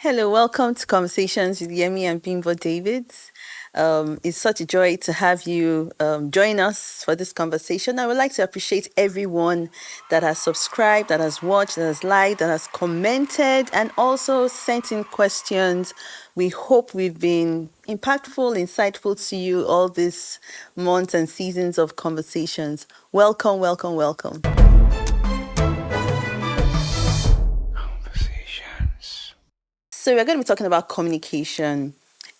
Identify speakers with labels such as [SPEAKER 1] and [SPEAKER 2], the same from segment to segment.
[SPEAKER 1] Hello, welcome to Conversations with Yemi and Bimbo Davids. It's such a joy to have you join us for this conversation. I would like to appreciate everyone that has subscribed, that has watched, that has liked, that has commented, and also sent in questions. We hope we've been impactful, insightful to you all these months and seasons of conversations. Welcome, welcome, welcome.
[SPEAKER 2] Conversations.
[SPEAKER 1] So, we're going to be talking about communication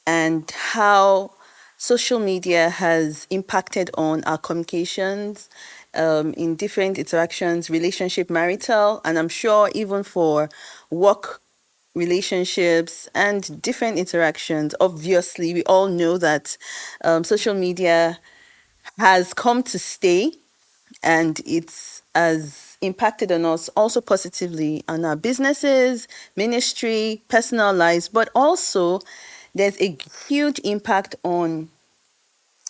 [SPEAKER 1] and how social media has impacted on our communications in different interactions, relationship, marital, and I'm sure even for work relationships and different interactions. Obviously, we all know that social media has come to stay and it's has impacted on us also positively on our businesses, ministry, personal lives, but also there's a huge impact on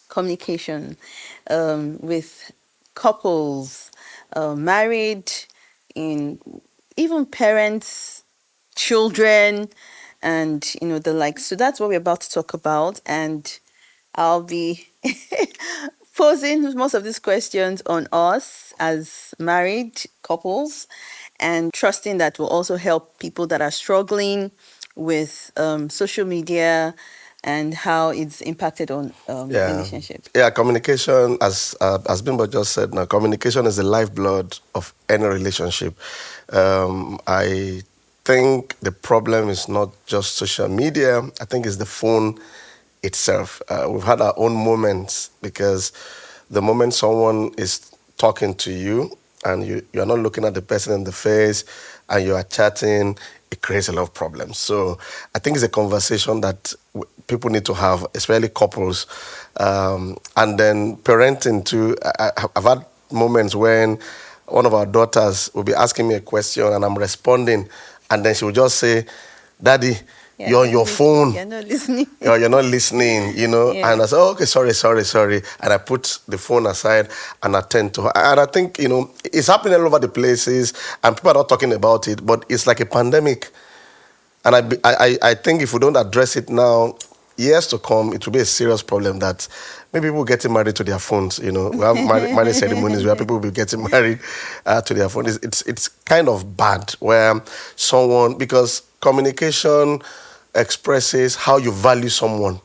[SPEAKER 1] communication with couples, married, in even parents, children, and the like. So that's what we're about to talk about, and I'll be posing most of these questions on us as married couples and trusting that will also help people that are struggling with social media and how it's impacted on
[SPEAKER 2] Yeah,
[SPEAKER 1] relationships.
[SPEAKER 2] yeah. Communication, as Bimbo just said, now communication is the lifeblood of any relationship. I think the problem is not just social media. I think it's the phone itself. We've had our own moments because the moment someone is talking to you and you're not looking at the person in the face and you are chatting, it creates a lot of problems. So I think it's a conversation that people need to have, especially couples. And then parenting too. I've had moments when one of our daughters will be asking me a question and I'm responding, and then she will just say, "Daddy,
[SPEAKER 1] Yeah,
[SPEAKER 2] you're on your phone.
[SPEAKER 1] you're not listening.
[SPEAKER 2] You're not listening, you know."
[SPEAKER 1] Yeah.
[SPEAKER 2] And I said, "Oh, okay, sorry, sorry, sorry." And I put the phone aside and attend to her. And I think, it's happening all over the places and people are not talking about it, but it's like a pandemic. And I think if we don't address it now, years to come, it will be a serious problem that maybe people getting married to their phones. We have marriage ceremonies where people will be getting married to their phones. It's kind of bad where someone, because communication expresses how you value someone.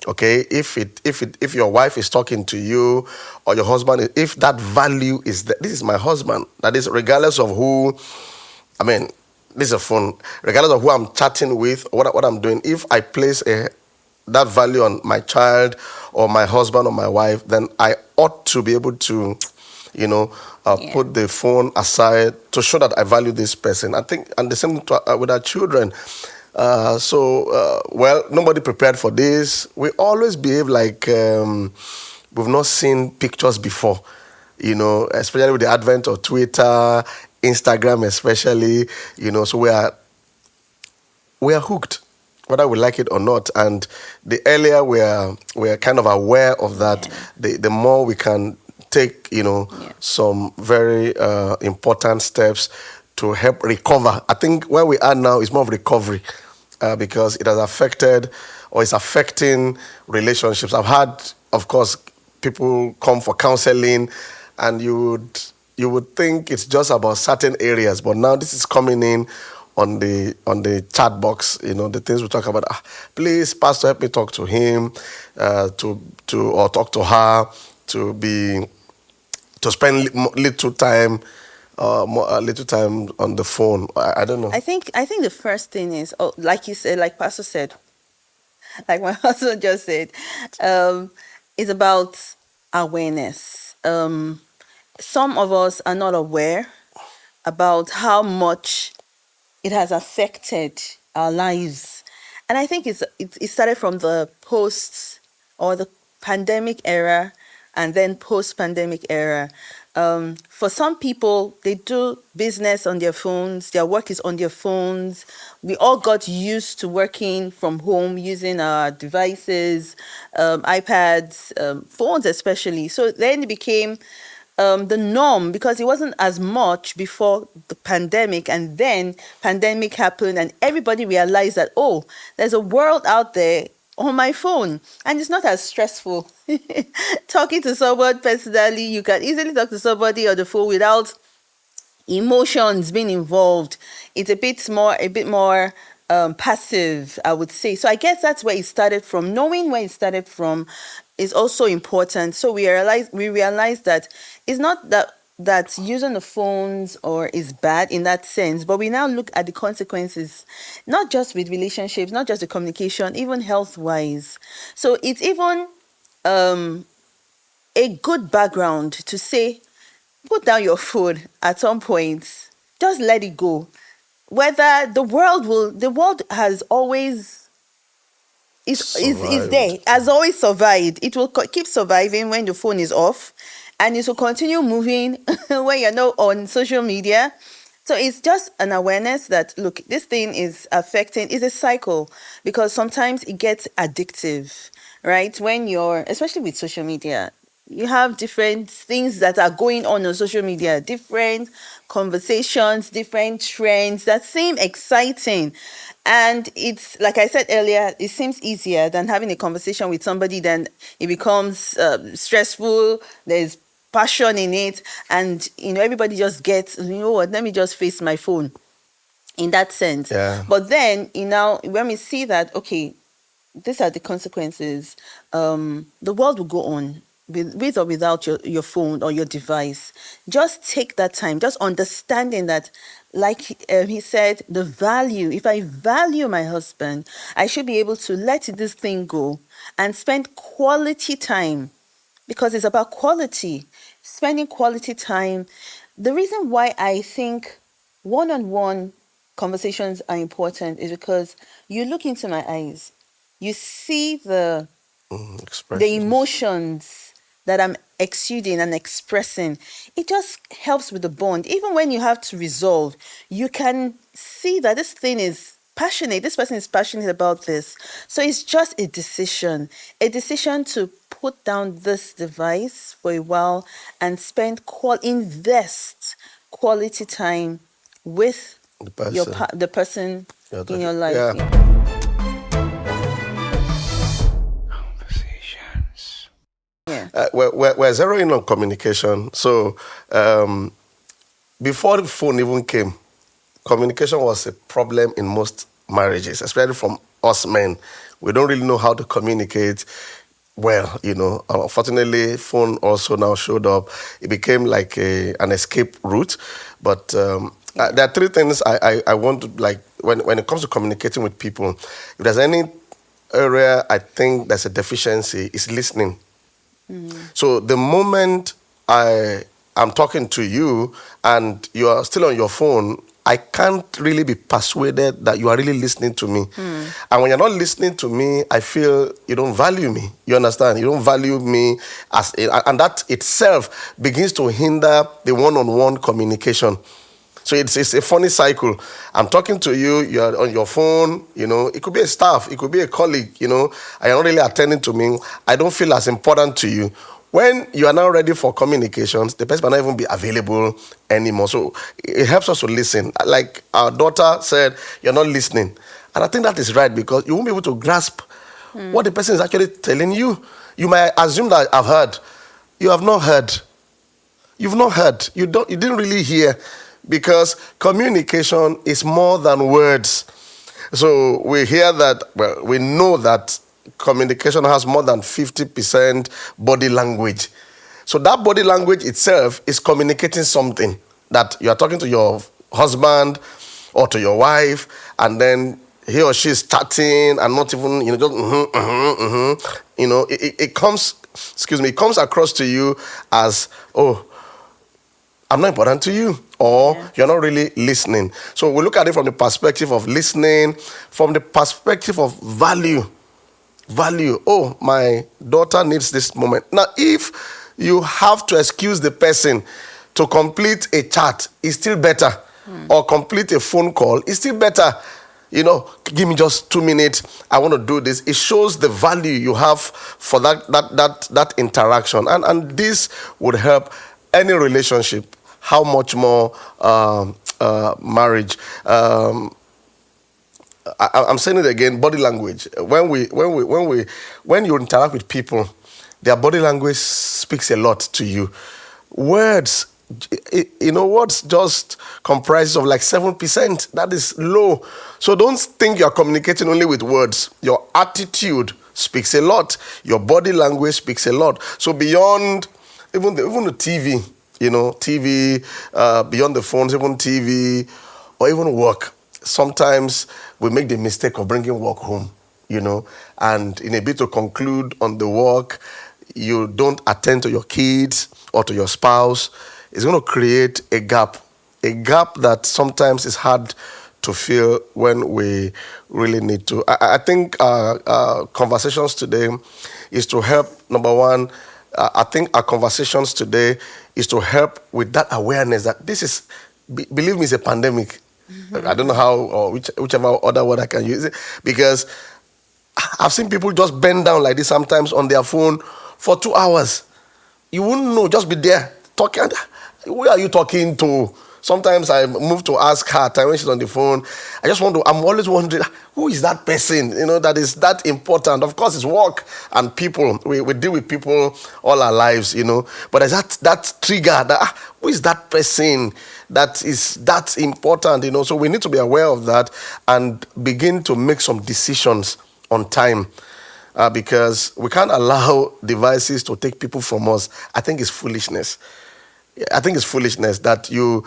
[SPEAKER 2] Okay, if your wife is talking to you or your husband, if that value is that this is my husband, that is regardless of who, I mean, this is a phone. Regardless of who I'm chatting with, or what I'm doing, if I place that value on my child or my husband or my wife, then I ought to be able to,
[SPEAKER 1] Yeah.
[SPEAKER 2] put the phone aside to show that I value this person. I think, and the same with our children. Well, nobody prepared for this. We always behave like we've not seen pictures before, especially with the advent of Twitter, Instagram, especially, so we are hooked, whether we like it or not. And the earlier we are kind of aware of that,
[SPEAKER 1] Yeah.
[SPEAKER 2] the more we can take,
[SPEAKER 1] Yeah.
[SPEAKER 2] some very important steps to help recover. I think where we are now is more of recovery because it has affected or is affecting relationships. I've had, of course, people come for counseling, and you would think it's just about certain areas, but now this is coming in on the chat box. The things we talk about. Please, Pastor, help me talk to him, to or talk to her, to be to spend little time, little time on the phone. I don't know.
[SPEAKER 1] I think the first thing is, oh, like you said, like Pastor said, like my husband just said, um, is about awareness. Some of us are not aware about how much it has affected our lives. And I think it started from the post or the pandemic era and then post pandemic era. For some people, they do business on their phones, their work is on their phones. We all got used to working from home using our devices, iPads, phones especially. So then it became the norm, because it wasn't as much before the pandemic, and then pandemic happened and everybody realized that, oh, there's a world out there on my phone and it's not as stressful. Talking to someone personally, you can easily talk to somebody on the phone without emotions being involved. It's a bit more passive, I would say. So I guess that's where it started from. Knowing where it started from is also important. So we realize that it's not that using the phones or is bad in that sense, but we now look at the consequences, not just with relationships, not just the communication, even health wise. So it's even a good background to say, put down your phone at some point. Just let it go. Whether the world has always is there,
[SPEAKER 2] Survived.
[SPEAKER 1] has always survived. It will keep surviving when the phone is off, and it will continue moving when you're not on social media. So it's just an awareness that, look, this thing is affecting. It's a cycle, because sometimes it gets addictive, right? When you're, especially with social media, you have different things that are going on social media, different conversations, different trends that seem exciting. And it's like I said earlier, it seems easier than having a conversation with somebody. Then it becomes stressful. There's passion in it, and everybody just gets, what, let me just face my phone in that sense.
[SPEAKER 2] Yeah.
[SPEAKER 1] But then, when we see that, okay, these are the consequences. The world will go on with or without your phone or your device. Just take that time, just understanding that, like he said, the value. If I value my husband, I should be able to let this thing go and spend quality time, because it's about quality, spending quality time. The reason why I think one-on-one conversations are important is because you look into my eyes, you see the
[SPEAKER 2] Expressions.
[SPEAKER 1] emotions that I'm exuding and expressing. It just helps with the bond. Even when you have to resolve, you can see that this thing is passionate. This person is passionate about this. So it's just a decision to put down this device for a while and invest quality time with
[SPEAKER 2] The person.
[SPEAKER 1] the person
[SPEAKER 2] You're
[SPEAKER 1] in
[SPEAKER 2] talking.
[SPEAKER 1] your life.
[SPEAKER 2] Yeah.
[SPEAKER 3] Conversations.
[SPEAKER 1] Yeah.
[SPEAKER 2] We're zeroing on communication. So before the phone even came, communication was a problem in most marriages, especially from us men. We don't really know how to communicate well, Unfortunately, phone also now showed up. It became like an escape route. But there are three things I want to, like, when it comes to communicating with people. If there's any area I think there's a deficiency, is listening. So the moment I am talking to you and you are still on your phone, I can't really be persuaded that you are really listening to me. And when you're not listening to me, I feel you don't value me. You understand? You don't value me and that itself begins to hinder the one-on-one communication. So it's a funny cycle. I'm talking to you, you're on your phone, it could be a staff, it could be a colleague, and you're not really attending to me. I don't feel as important to you. When you are now ready for communications, the person might not even be available anymore. So it helps us to listen. Like our daughter said, you're not listening. And I think that is right, because you won't be able to grasp what the person is actually telling you. You might assume that I've heard. You have not heard. You've not heard. You didn't really hear, because communication is more than words. So we hear that, well, we know that communication has more than 50% body language. So that body language itself is communicating something, that you are talking to your husband or to your wife, and then he or she is starting and not even, just it comes, it comes across to you as, oh, I'm not important to you, or you're not really listening. So we look at it from the perspective of listening, from the perspective of value. Value. Oh, my daughter needs this moment. Now, if you have to excuse the person to complete a chat, it's still better. Or complete a phone call, it's still better. Give me just 2 minutes. I want to do this. It shows the value you have for that interaction, and this would help any relationship, how much more marriage. I'm saying it again. Body language. When you interact with people, their body language speaks a lot to you. Words, words just comprise of like 7%. That is low. So don't think you're communicating only with words. Your attitude speaks a lot. Your body language speaks a lot. So beyond even the TV, TV, beyond the phones, even TV, or even work. Sometimes we make the mistake of bringing work home, and in a bit to conclude on the work, you don't attend to your kids or to your spouse. It's going to create a gap that sometimes is hard to fill when we really need to. I think conversations today is to help, number one, I think our conversations today is to help with that awareness that this is, believe me, it's a pandemic. I don't know how or whichever other word I can use it, because I've seen people just bend down like this sometimes on their phone for 2 hours. You wouldn't know, just be there talking. Who are you talking to? Sometimes I move to ask her time when she's on the phone. I'm always wondering, who is that person, that is that important? Of course, it's work and people. We deal with people all our lives, But there's that trigger, who is that person that is that important, So we need to be aware of that and begin to make some decisions on time. Because we can't allow devices to take people from us. I think it's foolishness. I think it's foolishness that you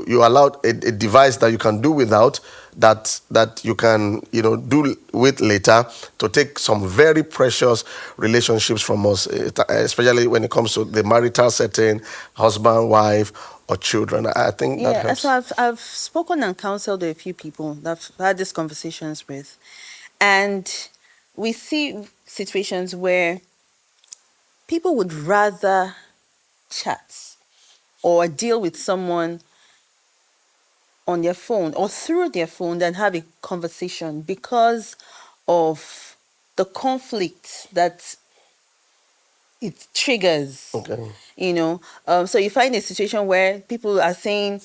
[SPEAKER 2] allowed a device that you can do without, that you can do with later, to take some very precious relationships from us, especially when it comes to the marital setting, husband, wife, or children. I think that
[SPEAKER 1] Yeah,
[SPEAKER 2] helps.
[SPEAKER 1] so I've spoken and counseled a few people that I've had these conversations with, and we see situations where people would rather chat or deal with someone on their phone or through their phone than have a conversation because of the conflict that it triggers.
[SPEAKER 2] Okay.
[SPEAKER 1] So you find a situation where people are saying,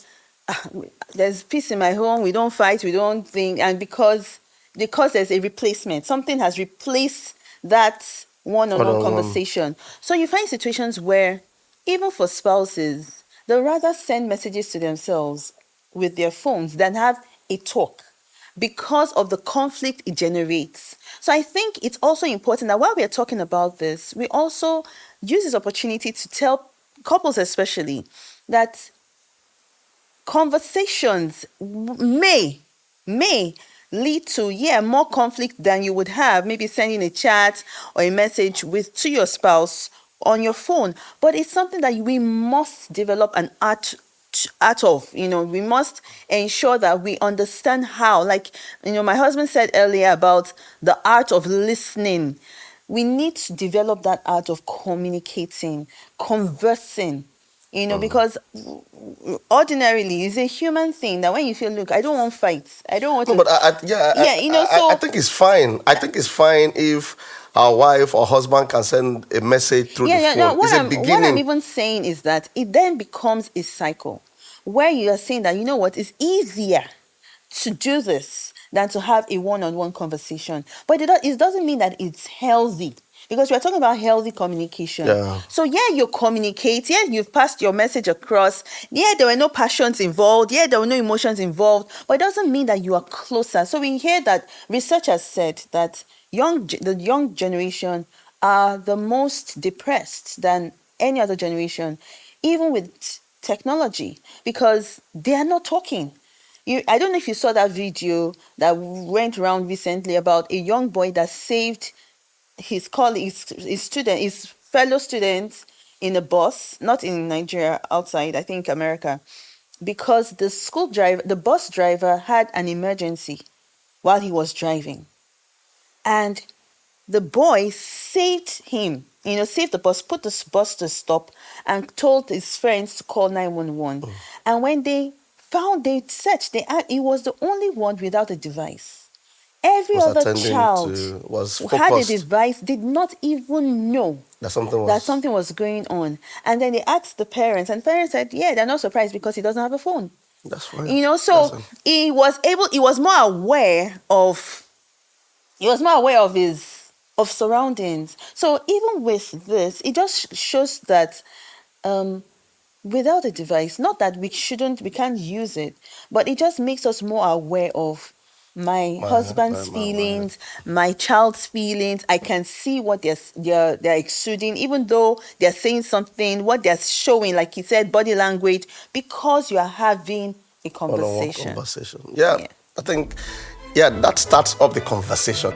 [SPEAKER 1] "Ah, there's peace in my home, we don't fight, we don't think," and because there's a replacement, something has replaced that one-on-one
[SPEAKER 2] One-on-one.
[SPEAKER 1] conversation. So you find situations where even for spouses, they rather send messages to themselves with their phones than have a talk because of the conflict it generates. So I think it's also important that while we are talking about this, we also use this opportunity to tell couples especially that conversations may lead to more conflict than you would have maybe sending a chat or a message to your spouse on your phone, but it's something that we must develop an art of. We must ensure that we understand how, like, my husband said earlier about the art of listening. We need to develop that art of communicating, conversing, because ordinarily it's a human thing that when you feel, look, I don't want fights, I don't want
[SPEAKER 2] No,
[SPEAKER 1] to.
[SPEAKER 2] but
[SPEAKER 1] Yeah,
[SPEAKER 2] I
[SPEAKER 1] so
[SPEAKER 2] think it's fine. I think it's fine if our wife or husband can send a message through the
[SPEAKER 1] yeah, yeah.
[SPEAKER 2] phone.
[SPEAKER 1] Now,
[SPEAKER 2] It's a
[SPEAKER 1] what I'm
[SPEAKER 2] beginning.
[SPEAKER 1] even saying is that it then becomes a cycle where you are saying that, what, it's easier to do this than to have a one-on-one conversation. But it doesn't mean that it's healthy, because we're talking about healthy communication.
[SPEAKER 2] Yeah.
[SPEAKER 1] So yeah, you communicate. Yeah, you've passed your message across. Yeah, there were no passions involved. Yeah, there were no emotions involved. But it doesn't mean that you are closer. So we hear that research has said that the young generation are the most depressed than any other generation, even with technology, because they are not talking. I don't know if you saw that video that went around recently about a young boy that saved his colleagues, his fellow students in a bus, not in Nigeria, outside, I think America, because the bus driver had an emergency while he was driving. And the boy saved him, saved the bus, put the bus to stop, and told his friends to call 911. And when they searched, he was the only one without a device. Every
[SPEAKER 2] Was
[SPEAKER 1] other
[SPEAKER 2] attending
[SPEAKER 1] child
[SPEAKER 2] to, was
[SPEAKER 1] who had a
[SPEAKER 2] focused
[SPEAKER 1] device did not even know
[SPEAKER 2] that something
[SPEAKER 1] that
[SPEAKER 2] was,
[SPEAKER 1] something was going on. And then they asked the parents, and parents said, yeah, they're not surprised because he doesn't have a phone.
[SPEAKER 2] that's fine.
[SPEAKER 1] You know,
[SPEAKER 2] That's
[SPEAKER 1] so he was more aware of his of surroundings. So even with this, it just shows that um without a device, not that we can't use it, but it just makes us more aware of my husband's
[SPEAKER 2] my
[SPEAKER 1] feelings, my child's feelings. I can see what they're exuding, even though they're saying something, what they're showing, like you said, body language, because you are having a
[SPEAKER 2] one-on-one
[SPEAKER 1] conversation.
[SPEAKER 2] conversation. Yeah,
[SPEAKER 1] Yeah.
[SPEAKER 2] I think, yeah, that starts up the conversation.